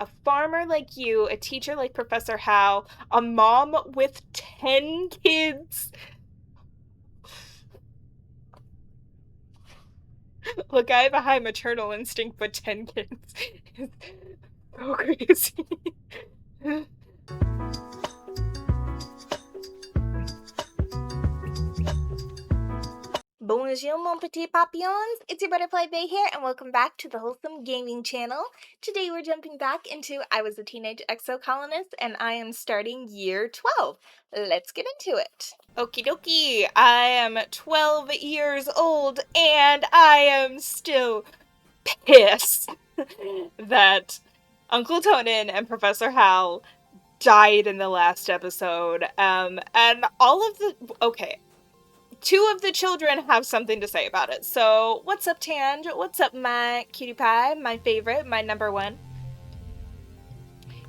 A farmer like you, a teacher like Professor Hal, a mom with 10 kids. Look, I have a high maternal instinct, but 10 kids is so crazy. Bonjour, mon petit papillons! It's your Butterfly Bay here, and welcome back to the Wholesome Gaming channel. Today we're jumping back into I Was a Teenage Exocolonist, and I am starting year 12. Let's get into it. Okie dokie, I am 12 years old, and I am still pissed that Uncle Tonin and Professor Hal died in the last episode. And all of the... Okay. 2 of the children have something to say about it. So, what's up, Tange? What's up, my cutie pie? My favorite, my number 1.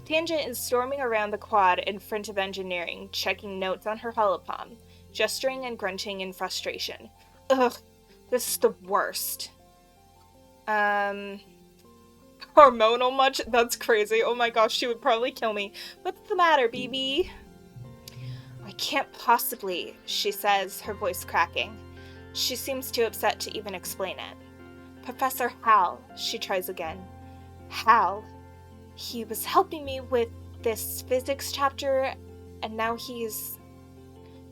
Tangent is storming around the quad in front of engineering, checking notes on her holopalm, gesturing and grunting in frustration. Ugh, this is the worst. Hormonal much? That's crazy. Oh my gosh, she would probably kill me. What's the matter, BB? I can't possibly, she says, her voice cracking. She seems too upset to even explain it. Professor Hal, she tries again. Hal. He was helping me with this physics chapter, and now he's...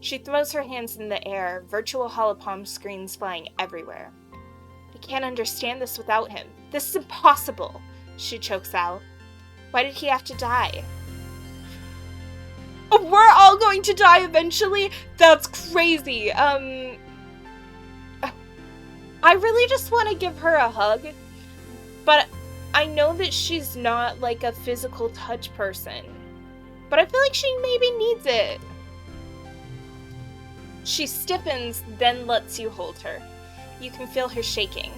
She throws her hands in the air, virtual holopalm screens flying everywhere. I can't understand this without him. This is impossible, she chokes out. Why did he have to die? We're all going to die eventually? That's crazy. I really just want to give her a hug, but I know that she's not like a physical touch person, but I feel like she maybe needs it. She stiffens, then lets you hold her. You can feel her shaking.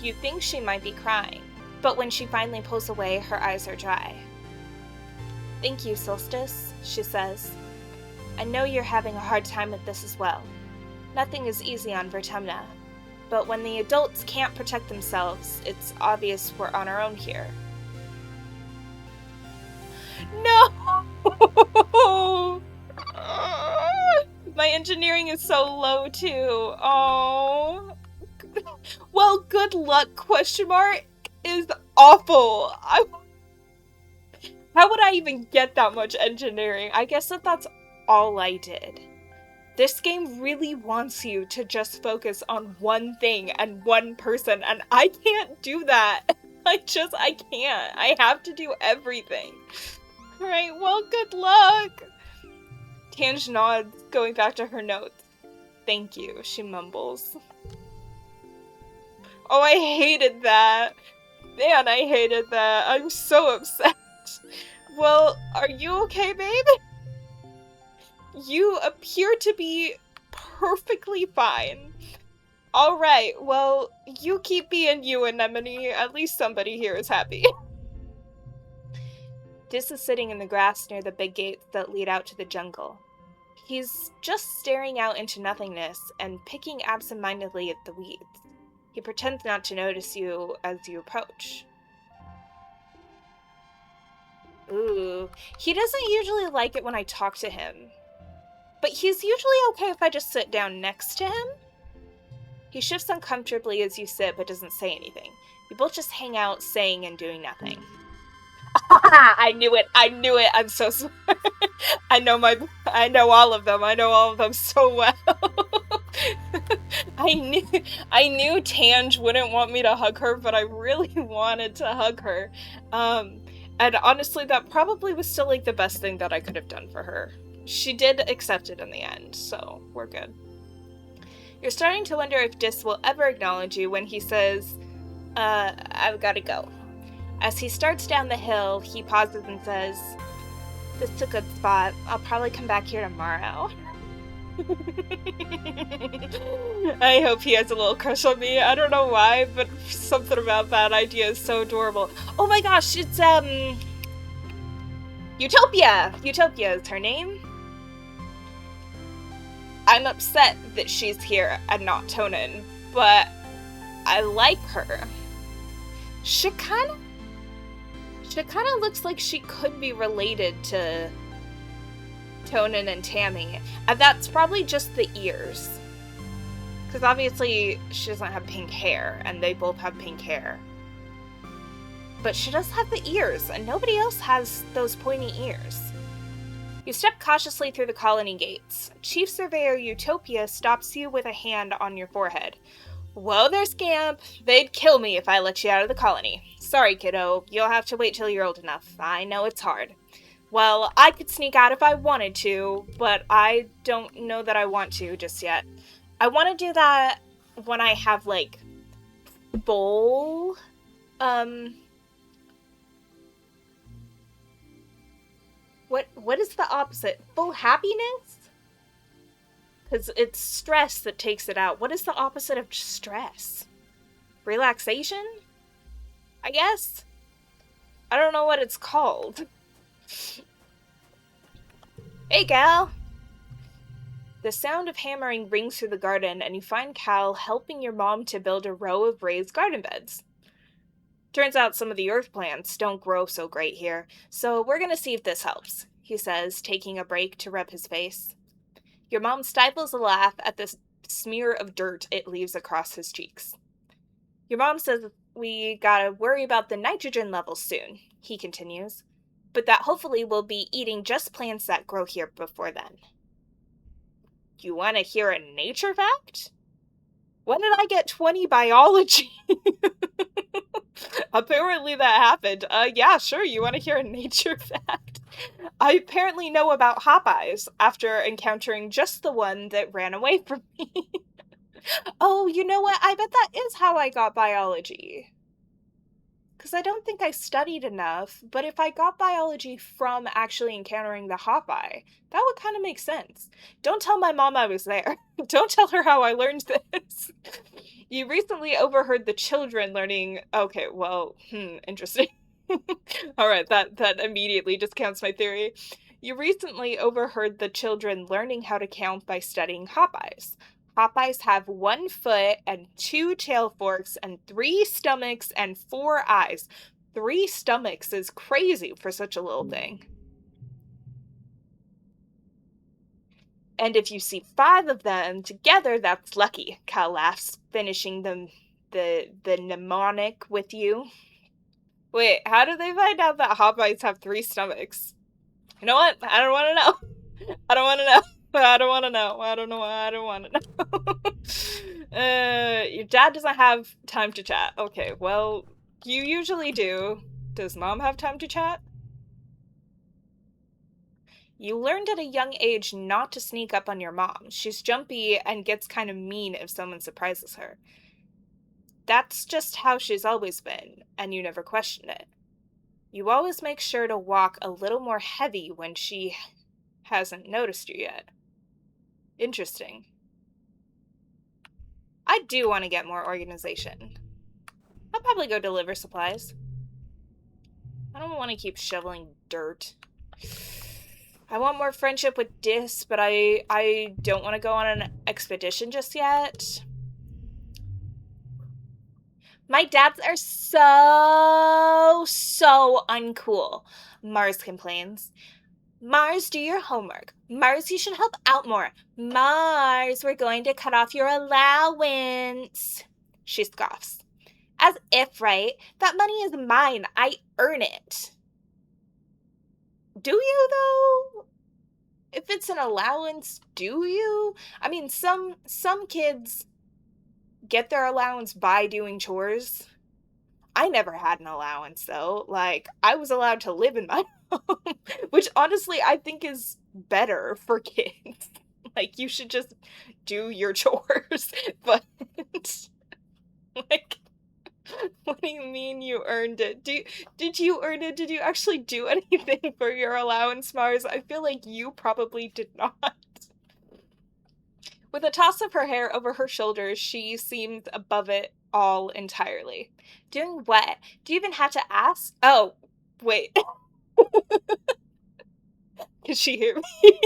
You think she might be crying, but when she finally pulls away, her eyes are dry. Thank you, Solstice, she says. I know you're having a hard time with this as well. Nothing is easy on Vertumna, but when the adults can't protect themselves, it's obvious we're on our own here. No! My engineering is so low, too. Oh. Well, good luck, question mark, is awful. How would I even get that much engineering? I guess that's all I did. This game really wants you to just focus on one thing and one person, and I can't do that. I can't. I have to do everything. Alright, well, good luck. Tange nods, going back to her notes. Thank you, she mumbles. Oh, I hated that. Man, I hated that. I'm so upset. Well, are you okay, babe? You appear to be perfectly fine. Alright, well, you keep being you, Anemone. At least somebody here is happy. Dis is sitting in the grass near the big gates that lead out to the jungle. He's just staring out into nothingness and picking absentmindedly at the weeds. He pretends not to notice you as you approach. Ooh, he doesn't usually like it when I talk to him. But he's usually okay if I just sit down next to him. He shifts uncomfortably as you sit, but doesn't say anything. You both just hang out, saying and doing nothing. I knew it! I knew it! I'm so sorry. I know all of them. I know all of them so well. I knew Tange wouldn't want me to hug her, but I really wanted to hug her. And honestly, that probably was still, like, the best thing that I could have done for her. She did accept it in the end, so we're good. You're starting to wonder if Dis will ever acknowledge you when he says, I've gotta go. As he starts down the hill, he pauses and says, this is a good spot. I'll probably come back here tomorrow. I hope he has a little crush on me. I don't know why, but something about that idea is so adorable. Oh my gosh, it's, Utopia! Utopia is her name. I'm upset that she's here and not Tonin, but I like her. She She kind of looks like she could be related to Tonin and Tammy. And that's probably just the ears. Because obviously she doesn't have pink hair, and they both have pink hair. But she does have the ears, and nobody else has those pointy ears. You step cautiously through the colony gates. Chief Surveyor Utopia stops you with a hand on your forehead. Whoa there, Scamp. They'd kill me if I let you out of the colony. Sorry, kiddo. You'll have to wait till you're old enough. I know it's hard. Well, I could sneak out if I wanted to, but I don't know that I want to just yet. I want to do that when I have, like, full, What is the opposite? Full happiness? Because it's stress that takes it out. What is the opposite of stress? Relaxation? I guess? I don't know what it's called. Hey, Cal! The sound of hammering rings through the garden, and you find Cal helping your mom to build a row of raised garden beds. Turns out some of the earth plants don't grow so great here, so we're gonna see if this helps, he says, taking a break to rub his face. Your mom stifles a laugh at the smear of dirt it leaves across his cheeks. Your mom says we gotta worry about the nitrogen levels soon, he continues, but that hopefully we'll be eating just plants that grow here before then. You want to hear a nature fact? When did I get 20 biology? Apparently that happened. Yeah, sure, you want to hear a nature fact? I apparently know about hop-eyes after encountering just the one that ran away from me. Oh, you know what? I bet that is how I got biology. Because I don't think I studied enough, but if I got biology from actually encountering the hop-eye, that would kind of make sense. Don't tell my mom I was there. Don't tell her how I learned this. You recently overheard the children learning... Okay, well, interesting. Alright, that immediately discounts my theory. You recently overheard the children learning how to count by studying hop-eyes. Hop-eyes have 1 foot and 2 tail forks and 3 stomachs and 4 eyes. 3 stomachs is crazy for such a little thing. And if you see 5 of them together, that's lucky, Cal laughs, finishing the mnemonic with you. Wait, how do they find out that hop-eyes have 3 stomachs? You know what? I don't want to know. I don't want to know. I don't want to know. I don't know. I don't want to know. Your dad doesn't have time to chat. Okay, well, you usually do. Does mom have time to chat? You learned at a young age not to sneak up on your mom. She's jumpy and gets kind of mean if someone surprises her. That's just how she's always been, and you never question it. You always make sure to walk a little more heavy when she hasn't noticed you yet. Interesting. I do want to get more organization. I'll probably go deliver supplies. I don't want to keep shoveling dirt. I want more friendship with Dis, but I don't want to go on an expedition just yet. My dads are so uncool, Mars complains. Mars, do your homework. Mars, you should help out more. Mars, we're going to cut off your allowance. She scoffs. As if, right? That money is mine. I earn it. Do you, though? If it's an allowance, do you? I mean, some kids get their allowance by doing chores. I never had an allowance, though. Like, I was allowed to live in my home, which honestly I think is better for kids. Like, you should just do your chores, but, like, what do you mean you earned it? Did you earn it? Did you actually do anything for your allowance, Mars? I feel like you probably did not. With a toss of her hair over her shoulders, she seemed above it all entirely. Doing what? Do you even have to ask? Oh, wait. Can she hear me?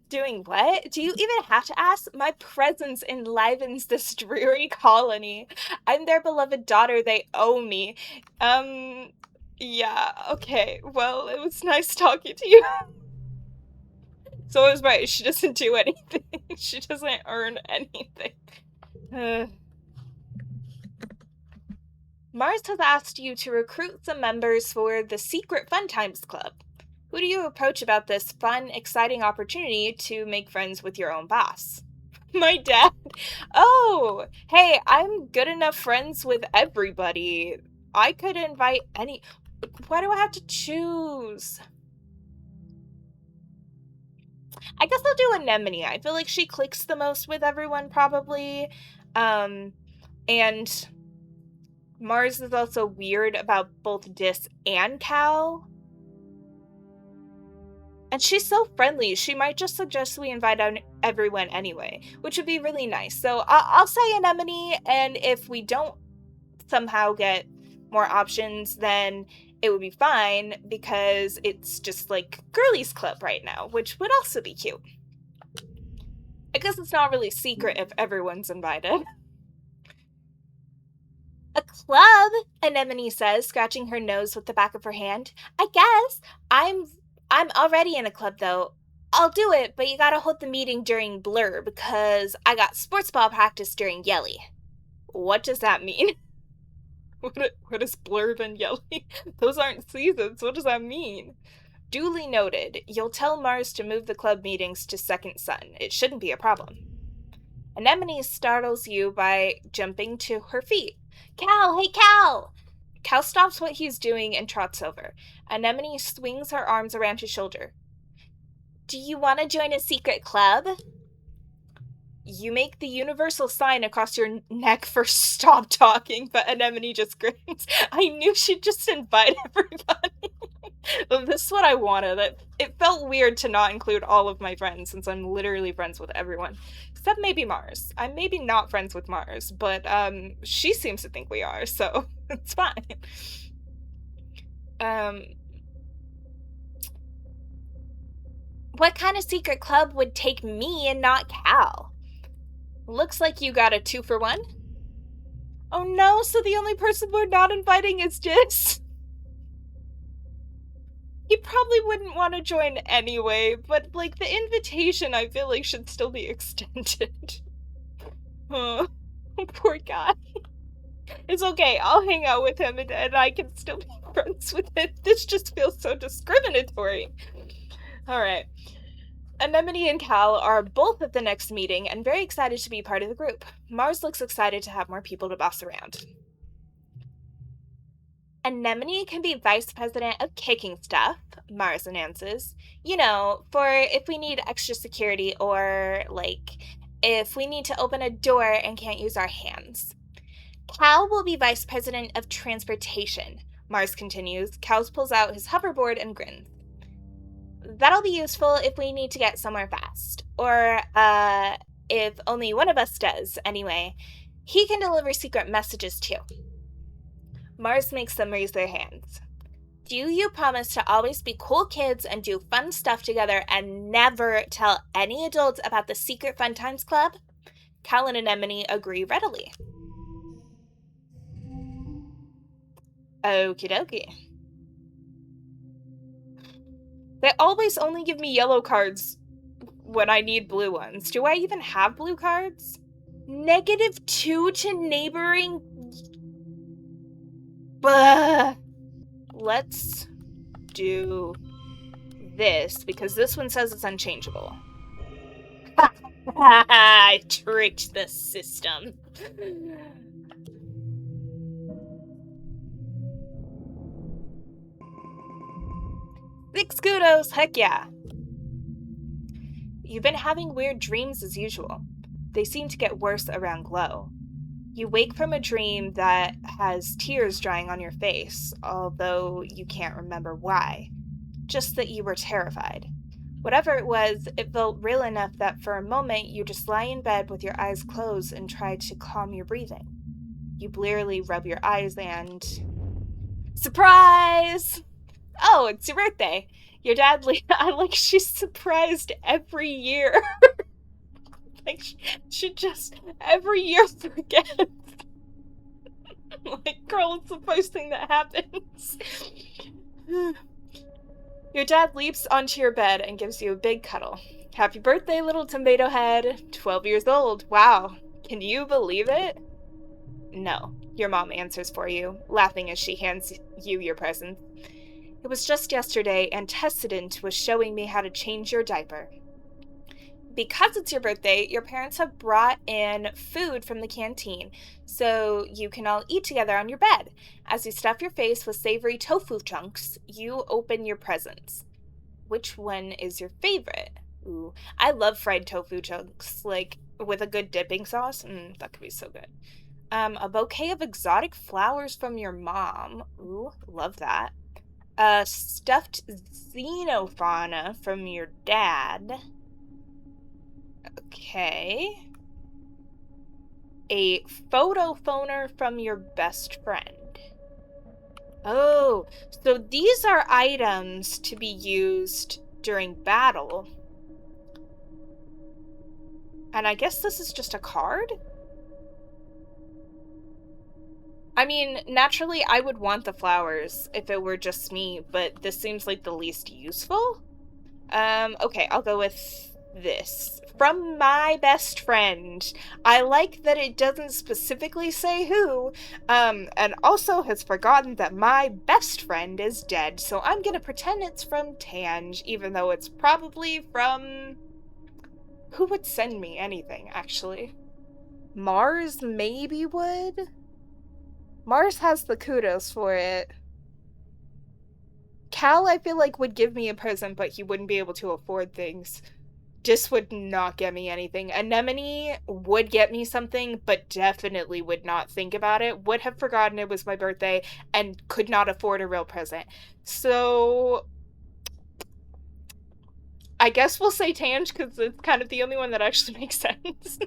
Doing what? Do you even have to ask? My presence enlivens this dreary colony. I'm their beloved daughter. They owe me. Yeah, okay. Well, it was nice talking to you. So I was right, she doesn't do anything. She doesn't earn anything. Mars has asked you to recruit some members for the secret Funtimes Club. Who do you approach about this fun, exciting opportunity to make friends with your own boss? My dad. Oh, hey, I'm good enough friends with everybody. I could invite any. Why do I have to choose? I guess I'll do Anemone. I feel like she clicks the most with everyone, probably. And Mars is also weird about both Dis and Cal. And she's so friendly, she might just suggest we invite everyone anyway, which would be really nice. So I'll say Anemone, and if we don't somehow get more options, then it would be fine, because it's just like Girlies Club right now, which would also be cute. I guess it's not really secret if everyone's invited. A club, Anemone says, scratching her nose with the back of her hand. I guess. I'm already in a club, though. I'll do it, but you gotta hold the meeting during Blur, because I got sports ball practice during Yelly. What does that mean? What is Blurb and Yelly? Those aren't seasons. What does that mean? Duly noted. You'll tell Mars to move the club meetings to Second Sun. It shouldn't be a problem. Anemone startles you by jumping to her feet. Cal, hey Cal! Cal stops what he's doing and trots over. Anemone swings her arms around his shoulder. Do you want to join a secret club? You make the universal sign across your neck for stop talking, but Anemone just grins. I knew she'd just invite everybody. This is what I wanted. It felt weird to not include all of my friends, since I'm literally friends with everyone. Except maybe Mars. I'm maybe not friends with Mars, but she seems to think we are, so it's fine. What kind of secret club would take me and not Cal? Looks like you got a 2-for-1. Oh no, so the only person we're not inviting is Dis? He probably wouldn't want to join anyway, but, like, the invitation I feel like should still be extended. Oh, poor guy. It's okay, I'll hang out with him and I can still be friends with him. This just feels so discriminatory. Alright. Anemone and Cal are both at the next meeting and very excited to be part of the group. Mars looks excited to have more people to boss around. Anemone can be vice president of kicking stuff, Mars announces. You know, for if we need extra security, or, like, if we need to open a door and can't use our hands. Cal will be vice president of transportation, Mars continues. Cal pulls out his hoverboard and grins. That'll be useful if we need to get somewhere fast. Or, if only one of us does, anyway. He can deliver secret messages, too. Mars makes them raise their hands. Do you promise to always be cool kids and do fun stuff together and never tell any adults about the secret Funtimes Club? Cal and Anemone agree readily. Okie dokie. They always only give me yellow cards when I need blue ones. Do I even have blue cards? -2 to neighboring... Bah. Let's do this, because this one says it's unchangeable. I tricked the system. Six kudos, heck yeah. You've been having weird dreams as usual. They seem to get worse around Glow. You wake from a dream that has tears drying on your face, although you can't remember why. Just that you were terrified. Whatever it was, it felt real enough that for a moment you just lie in bed with your eyes closed and try to calm your breathing. You blearily rub your eyes and... Surprise! Oh, it's your birthday. Your dad, she's surprised every year. Like, she just every year forgets. Like, girl, it's the first thing that happens. Your dad leaps onto your bed and gives you a big cuddle. Happy birthday, little tomato head. 12 years old. Wow. Can you believe it? No, your mom answers for you, laughing as she hands you your present. It was just yesterday, and Tessident was showing me how to change your diaper. Because it's your birthday, your parents have brought in food from the canteen, so you can all eat together on your bed. As you stuff your face with savory tofu chunks, you open your presents. Which one is your favorite? Ooh, I love fried tofu chunks, like with a good dipping sauce. That could be so good. A bouquet of exotic flowers from your mom. Ooh, love that. A stuffed xenofauna from your dad. Okay. A photo phoner from your best friend. Oh, so these are items to be used during battle. And I guess this is just a card? I mean, naturally, I would want the flowers if it were just me, but this seems like the least useful. Okay, I'll go with this. From my best friend. I like that it doesn't specifically say who, and also has forgotten that my best friend is dead, so I'm gonna pretend it's from Tange, even though it's probably from... Who would send me anything, actually? Mars maybe would? Mars has the kudos for it. Cal, I feel like, would give me a present, but he wouldn't be able to afford things. Just would not get me anything. Anemone would get me something, but definitely would not think about it. Would have forgotten it was my birthday and could not afford a real present. So I guess we'll say Tange because it's kind of the only one that actually makes sense.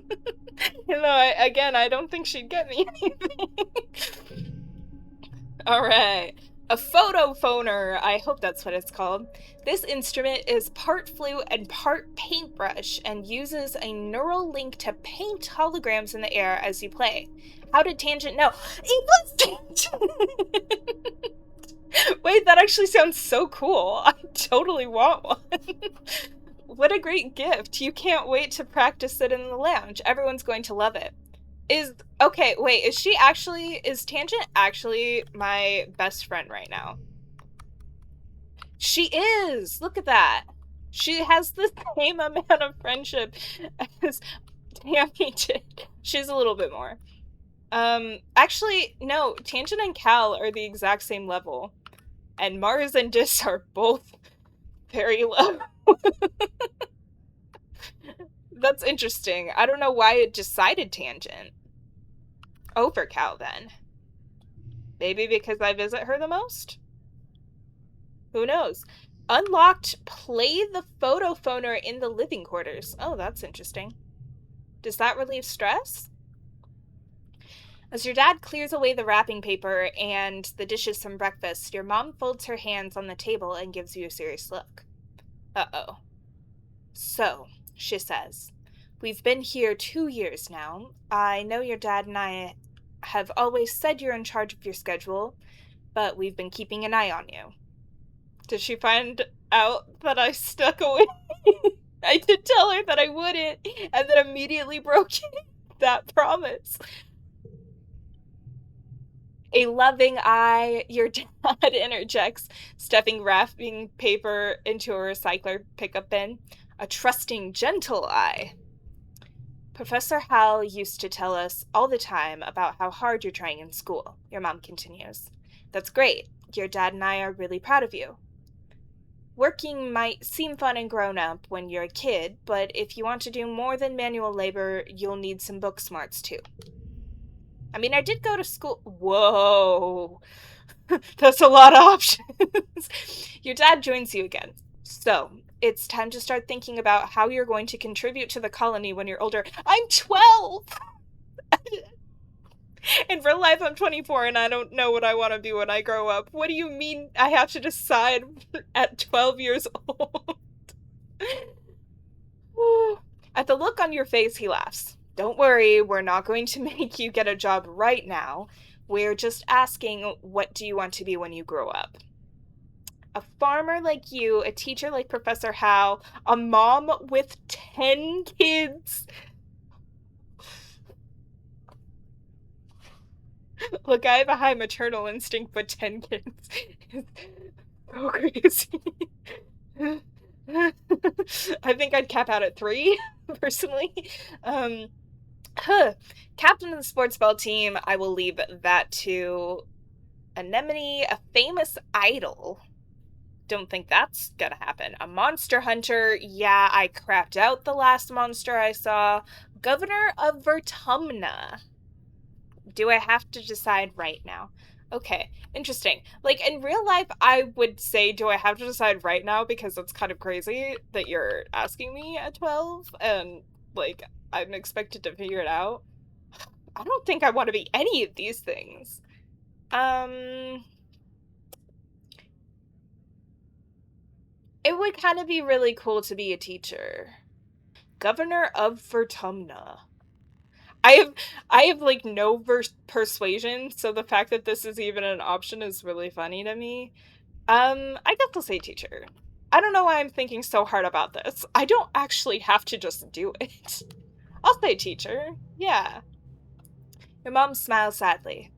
Even though, I don't think she'd get me anything. Alright. A photo phoner, I hope that's what it's called. This instrument is part flute and part paintbrush and uses a neural link to paint holograms in the air as you play. How did Tangent know? It was Tangent! Wait, that actually sounds so cool. I totally want one. What a great gift. You can't wait to practice it in the lounge. Everyone's going to love it. Okay, wait, is Tangent actually my best friend right now? She is! Look at that. She has the same amount of friendship as Tammy did. She's a little bit more. Actually, no, Tangent and Cal are the exact same level. And Mars and Dis are both very low. That's interesting. I don't know why it decided Tangent over Cal then. Maybe because I visit her the most? Who knows? Unlocked, play the photo phoner in the living quarters. Oh, that's interesting. Does that relieve stress? As your dad clears away the wrapping paper and the dishes from breakfast, your mom folds her hands on the table and gives you a serious look. Uh-oh. So, she says, we've been here 2 years now. I know your dad and I have always said you're in charge of your schedule, but we've been keeping an eye on you. Did she find out that I stuck away? I did tell her that I wouldn't, and then immediately broke that promise. A loving eye, your dad interjects, stuffing wrapping paper into a recycler pickup bin. A trusting, gentle eye. Professor Hal used to tell us all the time about how hard you're trying in school, your mom continues. That's great. Your dad and I are really proud of you. Working might seem fun and grown-up when you're a kid, but if you want to do more than manual labor, you'll need some book smarts too. I mean, I did go to school. Whoa. That's a lot of options. Your dad joins you again. So, it's time to start thinking about how you're going to contribute to the colony when you're older. I'm 12! In real life, I'm 24 and I don't know what I want to be when I grow up. What do you mean I have to decide at 12 years old? At the look on your face, he laughs. Don't worry, we're not going to make you get a job right now. We're just asking, what do you want to be when you grow up? A farmer like you, a teacher like Professor Hal, a mom with 10 kids. Look, I have a high maternal instinct, but 10 kids is so crazy. I think I'd cap out at 3, personally. Captain of the sports ball team, I will leave that to Anemone, a famous idol. Don't think that's gonna happen. A monster hunter, yeah, I crapped out the last monster I saw. Governor of Vertumna. Do I have to decide right now? Okay, interesting. Like, in real life, I would say, do I have to decide right now? Because it's kind of crazy that you're asking me at 12, and, like, I'm expected to figure it out. I don't think I want to be any of these things. It would kind of be really cool to be a teacher. Governor of Vertumna. I have like no persuasion, so the fact that this is even an option is really funny to me. I guess I'll say teacher. I don't know why I'm thinking so hard about this. I don't actually have to just do it. I'll say teacher. Yeah. Your mom smiles sadly.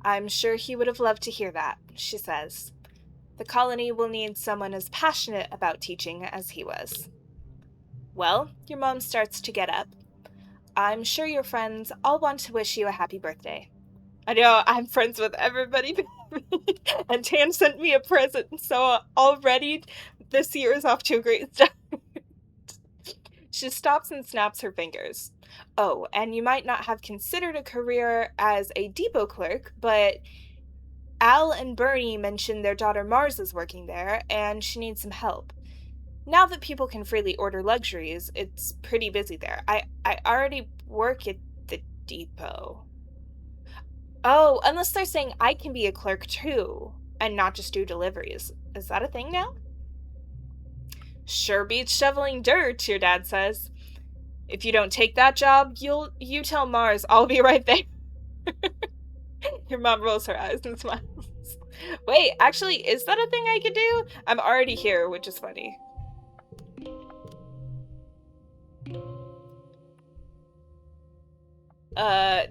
I'm sure he would have loved to hear that, she says. The colony will need someone as passionate about teaching as he was. Well, your mom starts to get up. I'm sure your friends all want to wish you a happy birthday. I know, I'm friends with everybody, and Tan sent me a present, so already this year is off to a great start. She stops and snaps her fingers. Oh, and you might not have considered a career as a depot clerk, but Al and Bernie mentioned their daughter Mars is working there, and she needs some help. Now that people can freely order luxuries, it's pretty busy there. I already work at the depot. Oh, unless they're saying I can be a clerk too, and not just do deliveries. Is that a thing now? Sure beats shoveling dirt, your dad says. If you don't take that job, you tell Mars I'll be right there. Your mom rolls her eyes and smiles. Wait, actually, is that a thing I could do? I'm already here, which is funny.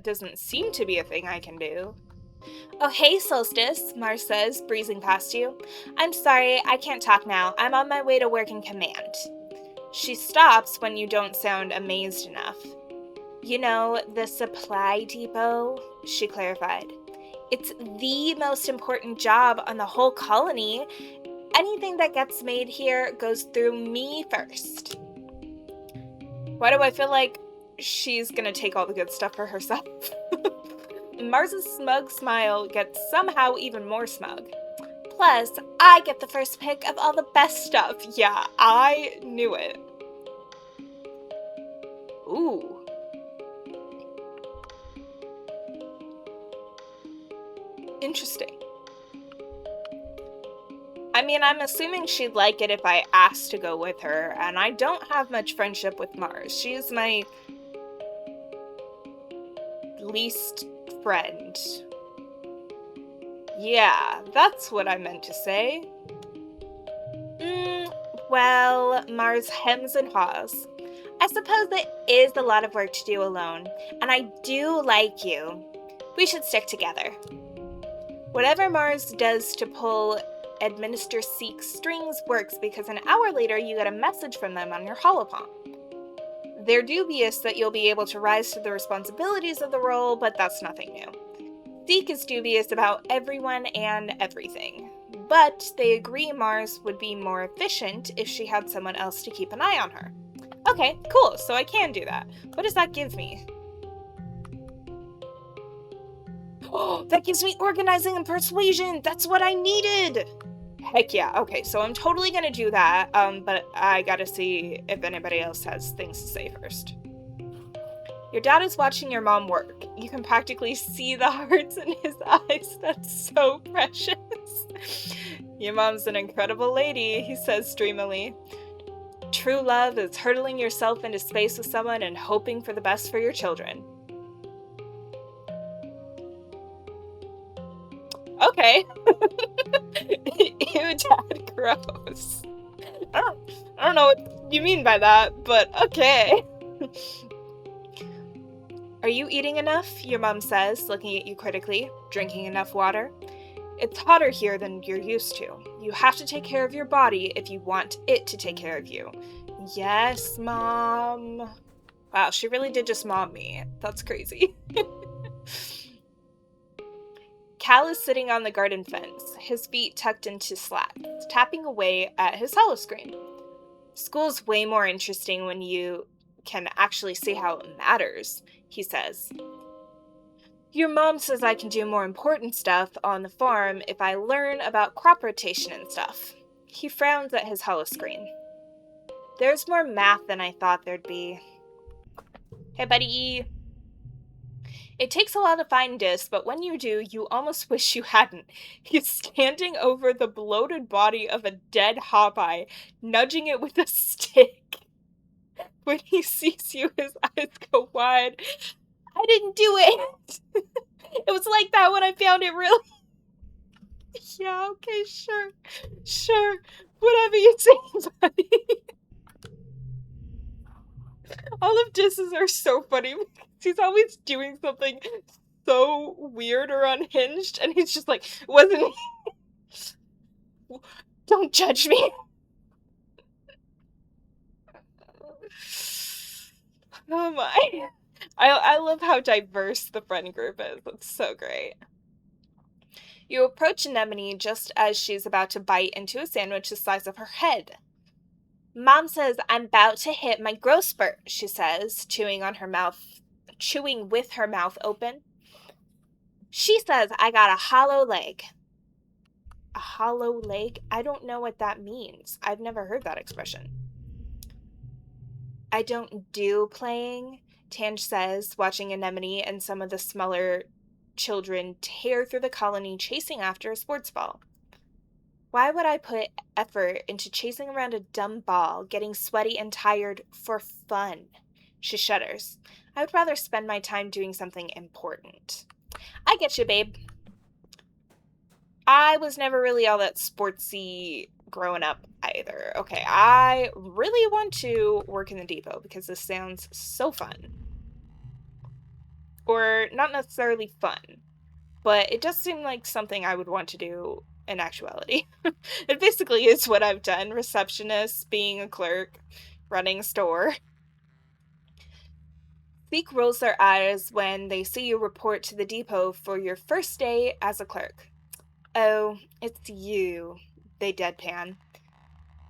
Doesn't seem to be a thing I can do. Oh, hey, Solstice, Mars says, breezing past you. I'm sorry, I can't talk now. I'm on my way to work in command. She stops when you don't sound amazed enough. You know, the supply depot, she clarified. It's the most important job on the whole colony. Anything that gets made here goes through me first. Why do I feel like she's gonna take all the good stuff for herself? Mars's smug smile gets somehow even more smug. Plus, I get the first pick of all the best stuff. Yeah, I knew it. Ooh. Interesting. I mean, I'm assuming she'd like it if I asked to go with her, and I don't have much friendship with Mars. She's my least friend. Yeah, that's what I meant to say. Well, Mars hems and haws. I suppose it is a lot of work to do alone, and I do like you. We should stick together. Whatever Mars does to pull Administer Seek's strings works because an hour later you get a message from them on your holopomp. They're dubious that you'll be able to rise to the responsibilities of the role, but that's nothing new. Seek is dubious about everyone and everything, but they agree Mars would be more efficient if she had someone else to keep an eye on her. Okay, cool, so I can do that. What does that give me? Oh, that gives me organizing and persuasion! That's what I needed! Heck yeah, okay, so I'm totally gonna do that, but I gotta see if anybody else has things to say first. Your dad is watching your mom work. You can practically see the hearts in his eyes. That's so precious. Your mom's an incredible lady, he says dreamily. True love is hurtling yourself into space with someone and hoping for the best for your children. okay. Ew, Dad, gross. I don't know what you mean by that, but okay. Are you eating enough? Your mom says, looking at you critically. Drinking enough water? It's hotter here than you're used to. You have to take care of your body if you want it to take care of you. Yes, Mom. Wow, she really did just mom me. That's crazy. Cal is sitting on the garden fence, his feet tucked into slats, tapping away at his holoscreen. School's way more interesting when you can actually see how it matters, he says. Your mom says I can do more important stuff on the farm if I learn about crop rotation and stuff. He frowns at his holoscreen. There's more math than I thought there'd be. Hey, buddy. It takes a lot to find this, but when you do, you almost wish you hadn't. He's standing over the bloated body of a dead hawkeye, nudging it with a stick. When he sees you, his eyes go wide. I didn't do it! It was like that when I found it, really. Yeah, okay, sure. Sure. Whatever you say, buddy. All of Disses are so funny. He's always doing something so weird or unhinged, and he's just like, wasn't he? Don't judge me. Oh my. I love how diverse the friend group is. It's so great. You approach Anemone just as she's about to bite into a sandwich the size of her head. Mom says I'm about to hit my growth spurt, she says, chewing with her mouth open. She says I got a hollow leg. A hollow leg? I don't know what that means. I've never heard that expression. I don't do playing, Tange says, watching Anemone and some of the smaller children tear through the colony chasing after a sports ball. Why would I put effort into chasing around a dumb ball, getting sweaty and tired for fun? She shudders. I would rather spend my time doing something important. I get you, babe. I was never really all that sportsy growing up either. Okay, I really want to work in the depot because this sounds so fun. Or not necessarily fun, but it does seem like something I would want to do in actuality. It basically is what I've done. Receptionist, being a clerk, running a store. Zeke rolls their eyes when they see you report to the depot for your first day as a clerk. Oh, it's you, they deadpan.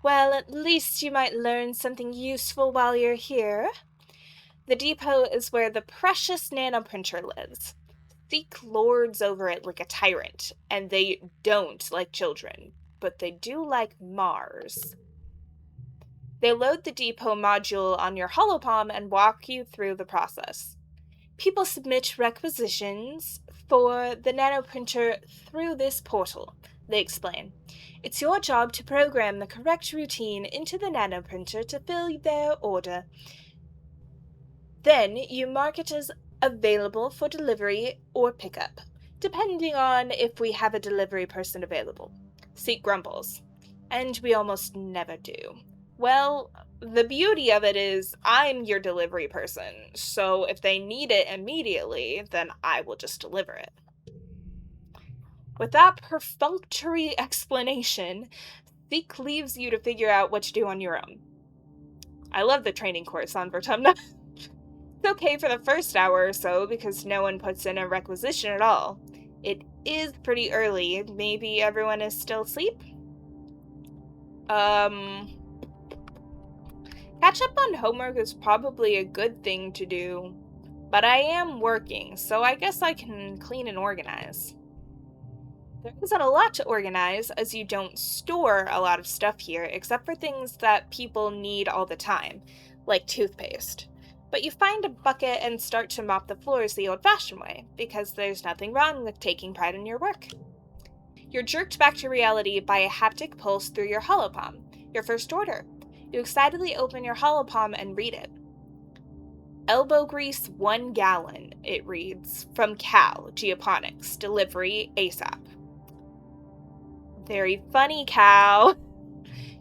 Well, at least you might learn something useful while you're here. The depot is where the precious nanoprinter lives. Zeke lords over it like a tyrant, and they don't like children, but they do like Mars. They load the depot module on your holopalm and walk you through the process. People submit requisitions for the nanoprinter through this portal, they explain. It's your job to program the correct routine into the nanoprinter to fill their order. Then you mark it as available for delivery or pickup, depending on if we have a delivery person available. Zeke grumbles. And we almost never do. Well, the beauty of it is I'm your delivery person, so if they need it immediately, then I will just deliver it. With that perfunctory explanation, Zeke leaves you to figure out what to do on your own. I love the training course on Vertumna. It's okay for the first hour or so because no one puts in a requisition at all. It is pretty early. Maybe everyone is still asleep? Catch up on homework is probably a good thing to do, but I am working, so I guess I can clean and organize. There isn't a lot to organize, as you don't store a lot of stuff here, except for things that people need all the time, like toothpaste. But you find a bucket and start to mop the floors the old-fashioned way, because there's nothing wrong with taking pride in your work. You're jerked back to reality by a haptic pulse through your holopalm, your first order. You excitedly open your holopalm and read it. Elbow grease 1 gallon, it reads, from Cal, Geoponics, delivery ASAP. Very funny, Cal.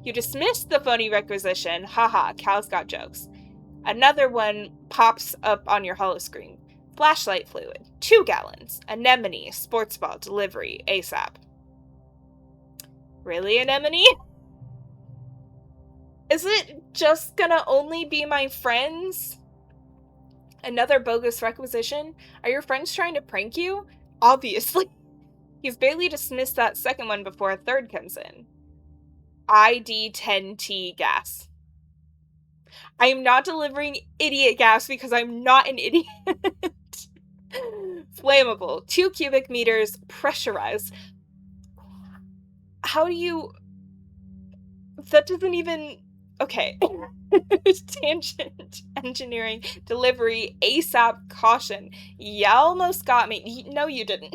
You dismissed the phony requisition. Haha, Cal's got jokes. Another one pops up on your holoscreen. Flashlight fluid, 2 gallons. Anemone, sports ball, delivery, ASAP. Really, Anemone? Is it just gonna only be my friends? Another bogus requisition? Are your friends trying to prank you? Obviously. He's barely dismissed that second one before a third comes in. ID10T gas. I am not delivering idiot gas because I'm not an idiot. Flammable. 2 cubic meters. Pressurized. How do you... That doesn't even... Okay. Tangent. Engineering. Delivery. ASAP. Caution. You almost got me. No, you didn't.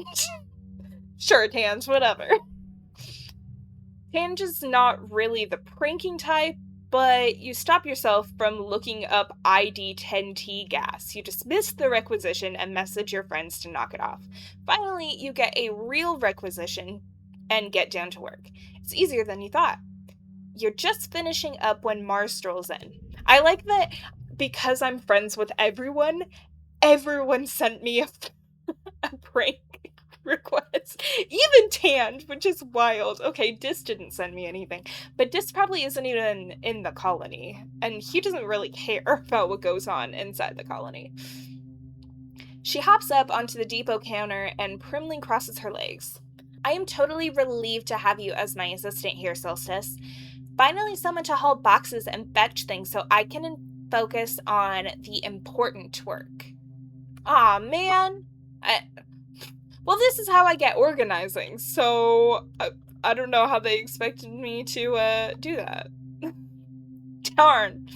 Sure, Tange. Whatever. Tange is not really the pranking type, but you stop yourself from looking up ID10T gas. You dismiss the requisition and message your friends to knock it off. Finally, you get a real requisition and get down to work. It's easier than you thought. You're just finishing up when Mars strolls in. I like that because I'm friends with everyone sent me a prank request. Even Tand, which is wild. Okay, Dis didn't send me anything, but Dis probably isn't even in the colony, and he doesn't really care about what goes on inside the colony. She hops up onto the depot counter and primly crosses her legs. I am totally relieved to have you as my assistant here, Solstice. Finally someone to haul boxes and fetch things so I can focus on the important work. Aw, man. Well, this is how I get organizing, so I don't know how they expected me to do that. Darn.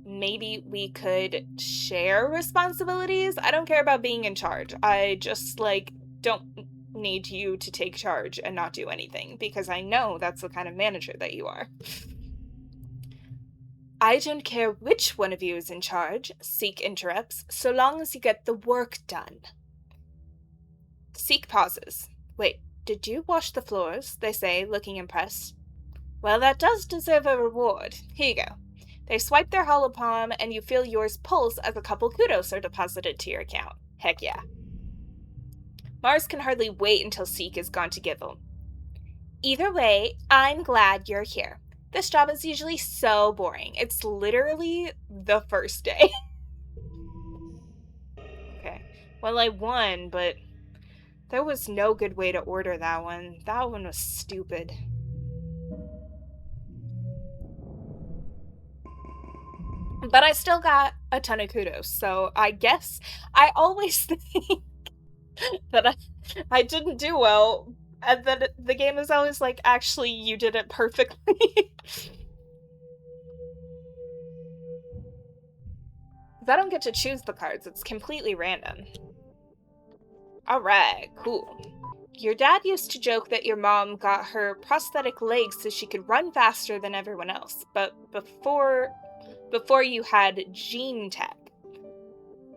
Maybe we could share responsibilities? I don't care about being in charge. I just, don't need you to take charge and not do anything, because I know that's the kind of manager that you are. I don't care which one of you is in charge, Seek interrupts, so long as you get the work done. Seek pauses. Wait, did you wash the floors? They say, looking impressed. Well, that does deserve a reward. Here you go. They swipe their holopalm, and you feel yours pulse as a couple kudos are deposited to your account. Heck yeah. Mars can hardly wait until Seek is gone to giggle. Either way, I'm glad you're here. This job is usually so boring. It's literally the first day. Okay. Well, I won, but there was no good way to order that one. That one was stupid. But I still got a ton of kudos, so I guess I always think that I didn't do well, and that the game is always like, actually, you did it perfectly. I don't get to choose the cards, it's completely random. Alright, cool. Your dad used to joke that your mom got her prosthetic legs so she could run faster than everyone else, but before you had gene tech.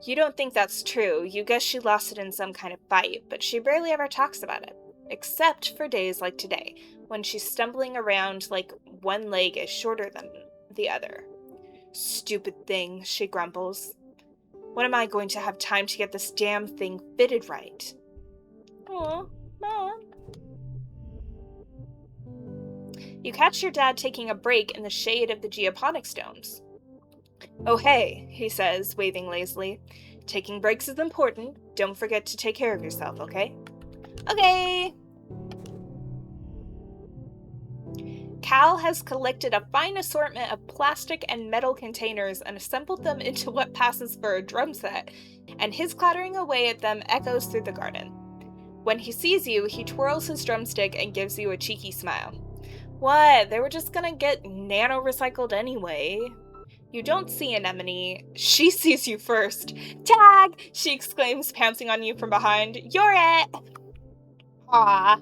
You don't think that's true, you guess she lost it in some kind of fight, but she barely ever talks about it. Except for days like today, when she's stumbling around like one leg is shorter than the other. Stupid thing, she grumbles. When am I going to have time to get this damn thing fitted right? Aw, Mom. You catch your dad taking a break in the shade of the geoponics domes. Oh hey, he says, waving lazily. Taking breaks is important. Don't forget to take care of yourself, okay? Okay! Cal has collected a fine assortment of plastic and metal containers and assembled them into what passes for a drum set, and his clattering away at them echoes through the garden. When he sees you, he twirls his drumstick and gives you a cheeky smile. What? They were just gonna get nano-recycled anyway. You don't see Anemone. She sees you first. Tag! She exclaims, pouncing on you from behind. You're it! Aw.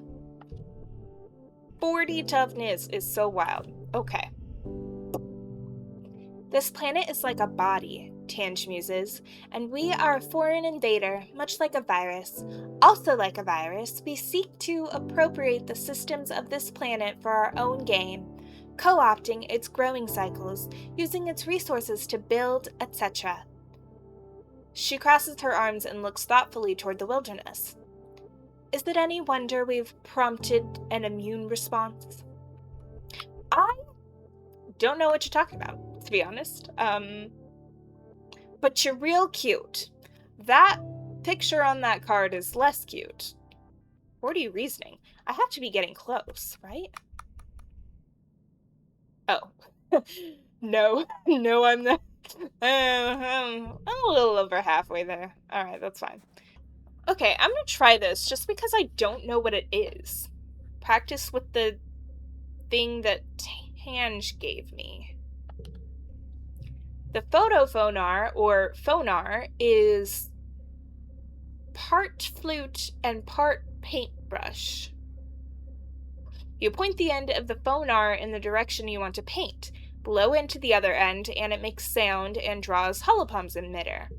40 toughness is so wild. Okay. This planet is like a body, Tange muses, and we are a foreign invader, much like a virus. Also like a virus, we seek to appropriate the systems of this planet for our own gain, co-opting its growing cycles, using its resources to build, etc. She crosses her arms and looks thoughtfully toward the wilderness. Is it any wonder we've prompted an immune response? I don't know what you're talking about, to be honest. But you're real cute. That picture on that card is less cute. What are you reasoning? I have to be getting close, right? Oh. No, I'm not. I'm a little over halfway there. Alright, that's fine. Okay, I'm gonna try this just because I don't know what it is. Practice with the thing that Tange gave me. The photophonar, or phonar, is part flute and part paintbrush. You point the end of the phonar in the direction you want to paint, blow into the other end, and it makes sound and draws holopums in midair.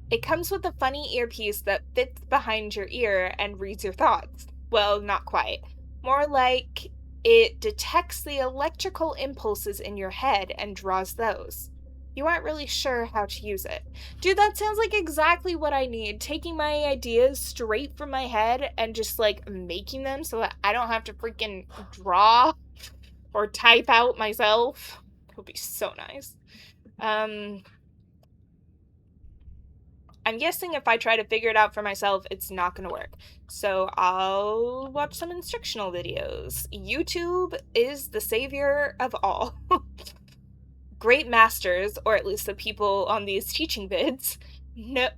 It comes with a funny earpiece that fits behind your ear and reads your thoughts. Well, not quite. More like it detects the electrical impulses in your head and draws those. You aren't really sure how to use it. Dude, that sounds like exactly what I need. Taking my ideas straight from my head and just, like, making them so that I don't have to freaking draw or type out myself. That would be so nice. I'm guessing if I try to figure it out for myself, it's not going to work. So I'll watch some instructional videos. YouTube is the savior of all. Great masters, or at least the people on these teaching vids,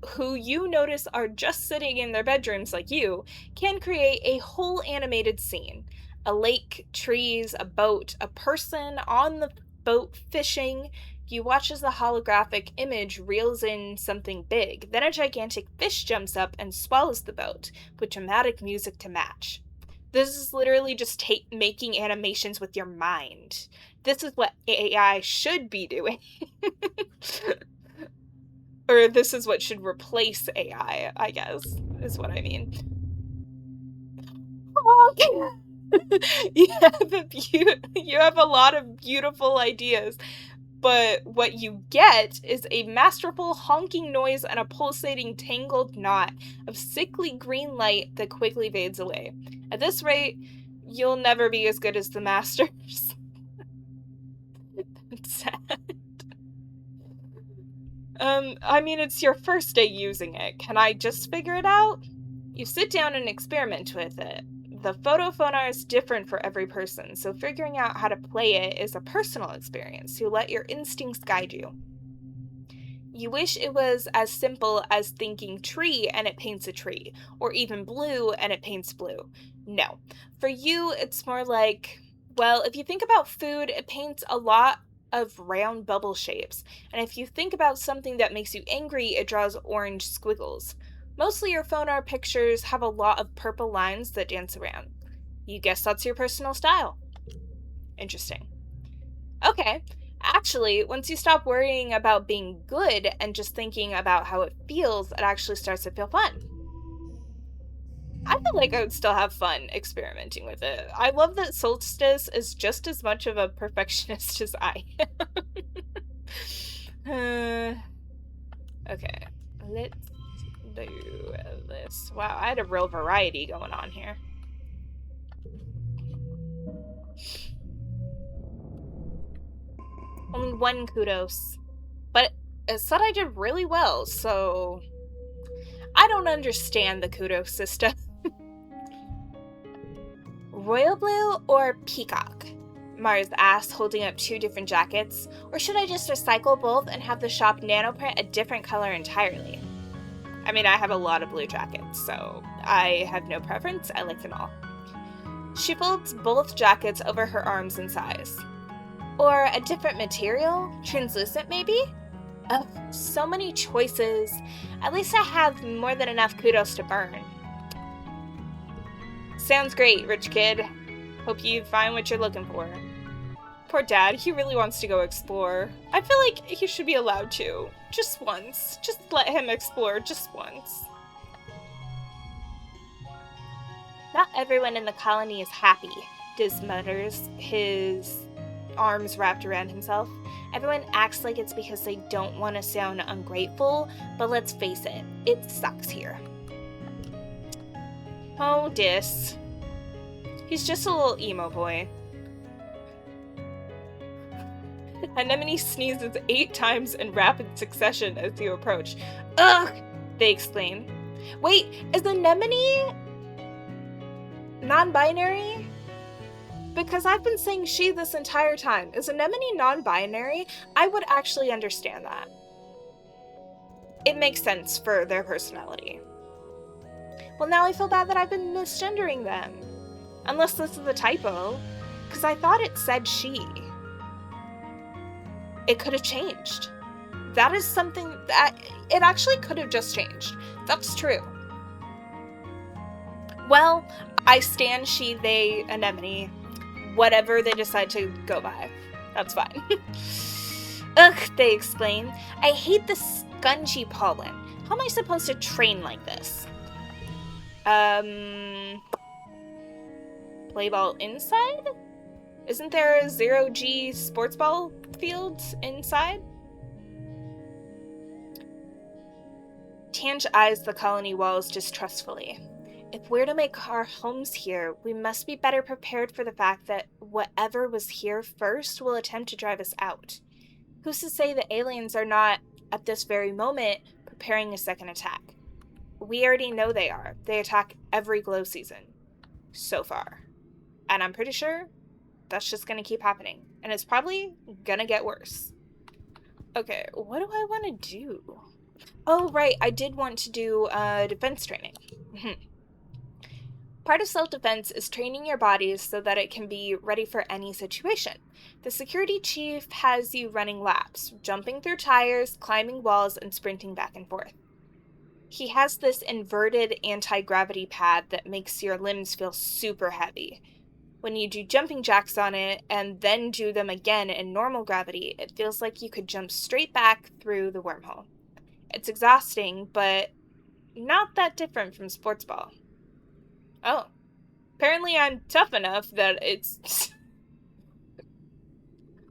who you notice are just sitting in their bedrooms like you, can create a whole animated scene. A lake, trees, a boat, a person on the boat fishing. You watch as the holographic image reels in something big, then a gigantic fish jumps up and swallows the boat, with dramatic music to match. This is literally just making animations with your mind. This is what AI should be doing. Or this is what should replace AI, I guess, is what I mean. Oh, you have a lot of beautiful ideas. But what you get is a masterful honking noise and a pulsating tangled knot of sickly green light that quickly fades away. At this rate, you'll never be as good as the masters. It's sad. I mean, it's your first day using it. Can I just figure it out? You sit down and experiment with it. The photophonar is different for every person, so figuring out how to play it is a personal experience. You let your instincts guide you. You wish it was as simple as thinking tree and it paints a tree, or even blue and it paints blue. No. For you, it's more like, well, if you think about food, it paints a lot of round bubble shapes, and if you think about something that makes you angry, it draws orange squiggles. Mostly your phonar pictures have a lot of purple lines that dance around. You guess that's your personal style. Interesting. Okay, actually, once you stop worrying about being good and just thinking about how it feels, it actually starts to feel fun. I feel like I would still have fun experimenting with it. I love that Solstice is just as much of a perfectionist as I am. Okay, let's do this. Wow, I had a real variety going on here. Only one kudos. But it said I did really well, so I don't understand the kudos system. Royal blue or peacock? Mars asked, holding up two different jackets. Or should I just recycle both and have the shop nanoprint a different color entirely? I mean, I have a lot of blue jackets, so I have no preference. I like them all. She folds both jackets over her arms and sighs. Or a different material? Translucent, maybe? Ugh, so many choices. At least I have more than enough kudos to burn. Sounds great, rich kid. Hope you find what you're looking for. Poor Dad, he really wants to go explore. I feel like he should be allowed to. Just once. Just let him explore just once. Not everyone in the colony is happy, Diz mutters, his arms wrapped around himself. Everyone acts like it's because they don't want to sound ungrateful, but let's face it, it sucks here. Oh, Diz. He's just a little emo boy. Anemone sneezes 8 times in rapid succession as you approach. Ugh! They exclaim. Wait, is Anemone non-binary? Because I've been saying she this entire time. Is Anemone non-binary? I would actually understand that. It makes sense for their personality. Well, now I feel bad that I've been misgendering them. Unless this is a typo. Because I thought it said she. It could have changed. That is something that it actually could have just changed. That's true. Well, I stand she, they, Anemone. Whatever they decide to go by. That's fine. Ugh, they exclaim. I hate this scunchy pollen. How am I supposed to train like this? Play ball inside? Isn't there a 0G sports ball field inside? Tange eyes the colony walls distrustfully. If we're to make our homes here, we must be better prepared for the fact that whatever was here first will attempt to drive us out. Who's to say the aliens are not, at this very moment, preparing a second attack? We already know they are. They attack every glow season. So far. And I'm pretty sure that's just gonna keep happening. And it's probably gonna get worse. Okay, what do I want to do? Oh, right, I did want to do defense training. Part of self-defense is training your bodies so that it can be ready for any situation. The security chief has you running laps, jumping through tires, climbing walls, and sprinting back and forth. He has this inverted anti-gravity pad that makes your limbs feel super heavy. When you do jumping jacks on it and then do them again in normal gravity, it feels like you could jump straight back through the wormhole. It's exhausting, but not that different from sports ball. Oh. Apparently I'm tough enough that it's...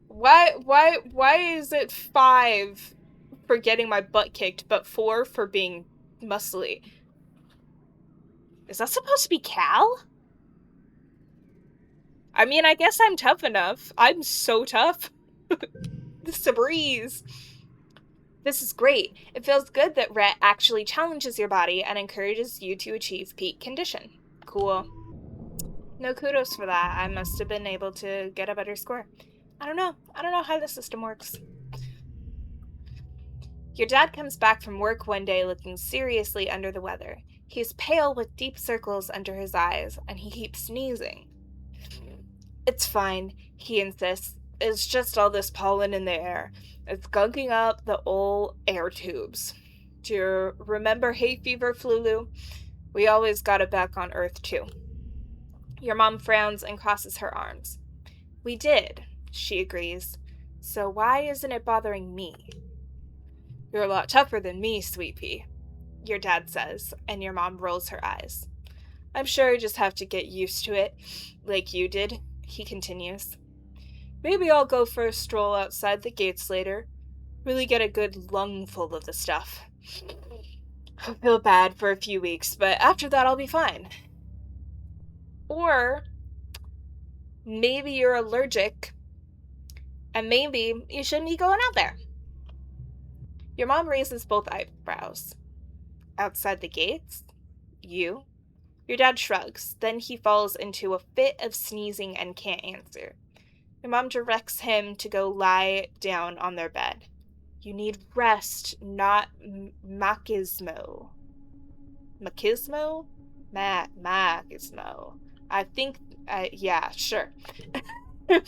Why is it 5 for getting my butt kicked, but 4 for being muscly? Is that supposed to be Cal? I mean, I guess I'm tough enough. I'm so tough. This is a breeze. This is great. It feels good that Rhett actually challenges your body and encourages you to achieve peak condition. Cool. No kudos for that. I must have been able to get a better score. I don't know how the system works. Your dad comes back from work one day looking seriously under the weather. He's pale with deep circles under his eyes, and he keeps sneezing. It's fine, he insists. It's just all this pollen in the air. It's gunking up the old air tubes. Do you remember hay fever, Flulu? We always got it back on Earth, too. Your mom frowns and crosses her arms. We did, she agrees. So why isn't it bothering me? You're a lot tougher than me, sweet pea, your dad says, and your mom rolls her eyes. I'm sure I just have to get used to it, like you did, he continues. Maybe I'll go for a stroll outside the gates later. Really get a good lungful of the stuff. I'll feel bad for a few weeks, but after that I'll be fine. Or maybe you're allergic, and maybe you shouldn't be going out there. Your mom raises both eyebrows. Outside the gates? You? Your dad shrugs, then he falls into a fit of sneezing and can't answer. Your mom directs him to go lie down on their bed. You need rest, not machismo. Machismo? Machismo. I think, yeah, sure. I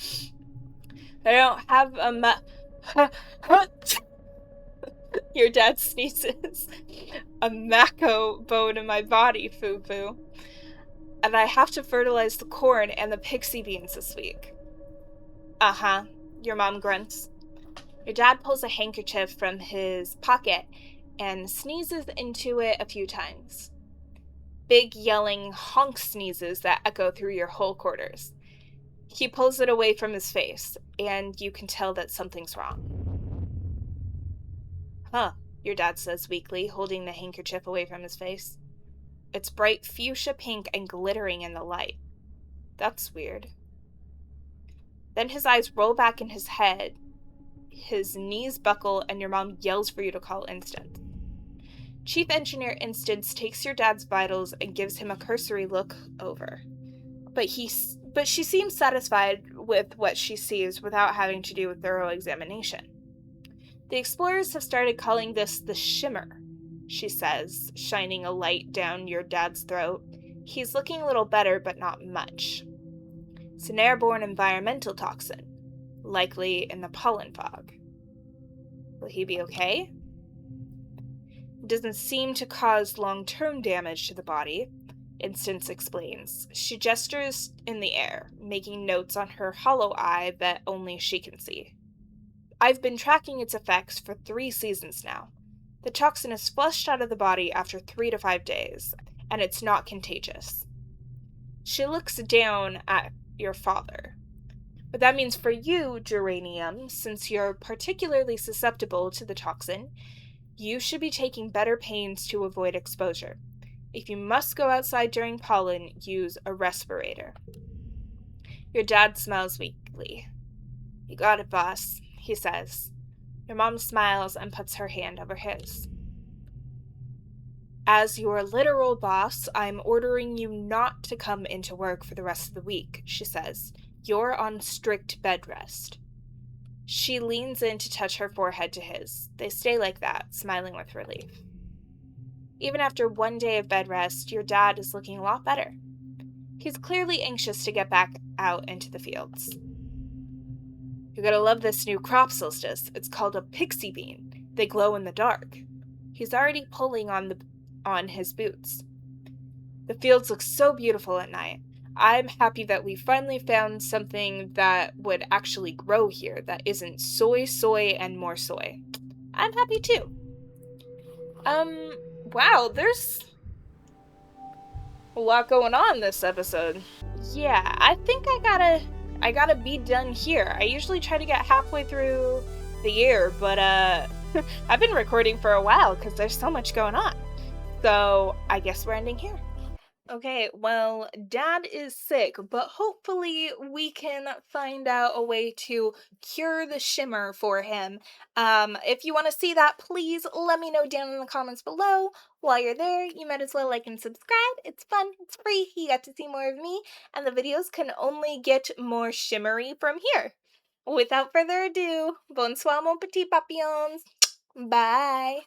don't have a Your dad sneezes. A mako bone in my body, foo-foo. And I have to fertilize the corn and the pixie beans this week. Uh-huh, your mom grunts. Your dad pulls a handkerchief from his pocket and sneezes into it a few times. Big, yelling, honk sneezes that echo through your whole quarters. He pulls it away from his face, and you can tell that something's wrong. Huh, your dad says weakly, holding the handkerchief away from his face. It's bright fuchsia pink and glittering in the light. That's weird. Then his eyes roll back in his head, his knees buckle, and your mom yells for you to call Instant. Chief Engineer Instance takes your dad's vitals and gives him a cursory look over. But she seems satisfied with what she sees without having to do a thorough examination. The explorers have started calling this the shimmer, she says, shining a light down your dad's throat. He's looking a little better, but not much. It's an airborne environmental toxin, likely in the pollen fog. Will he be okay? It doesn't seem to cause long-term damage to the body, Instance explains. She gestures in the air, making notes on her hollow eye that only she can see. I've been tracking its effects for 3 seasons now. The toxin is flushed out of the body after 3 to 5 days, and it's not contagious. She looks down at your father. What that means for you, Geranium, since you're particularly susceptible to the toxin, you should be taking better pains to avoid exposure. If you must go outside during pollen, use a respirator. Your dad smiles weakly. You got it, boss, he says. Your mom smiles and puts her hand over his. As your literal boss, I'm ordering you not to come into work for the rest of the week, she says. You're on strict bed rest. She leans in to touch her forehead to his. They stay like that, smiling with relief. Even after 1 day of bed rest, your dad is looking a lot better. He's clearly anxious to get back out into the fields. You're gonna love this new crop solstice. It's called a pixie bean. They glow in the dark. He's already pulling on his boots. The fields look so beautiful at night. I'm happy that we finally found something that would actually grow here that isn't soy, and more soy. I'm happy too. Wow, there's a lot going on this episode. Yeah, I think I gotta be done here. I usually try to get halfway through the year, but I've been recording for a while because there's so much going on. So I guess we're ending here. Okay, well, Dad is sick, but hopefully we can find out a way to cure the shimmer for him. If you want to see that, please let me know down in the comments below. While you're there, you might as well like and subscribe. It's fun, it's free, you get to see more of me, and the videos can only get more shimmery from here. Without further ado, bonsoir mon petit papillons. Bye!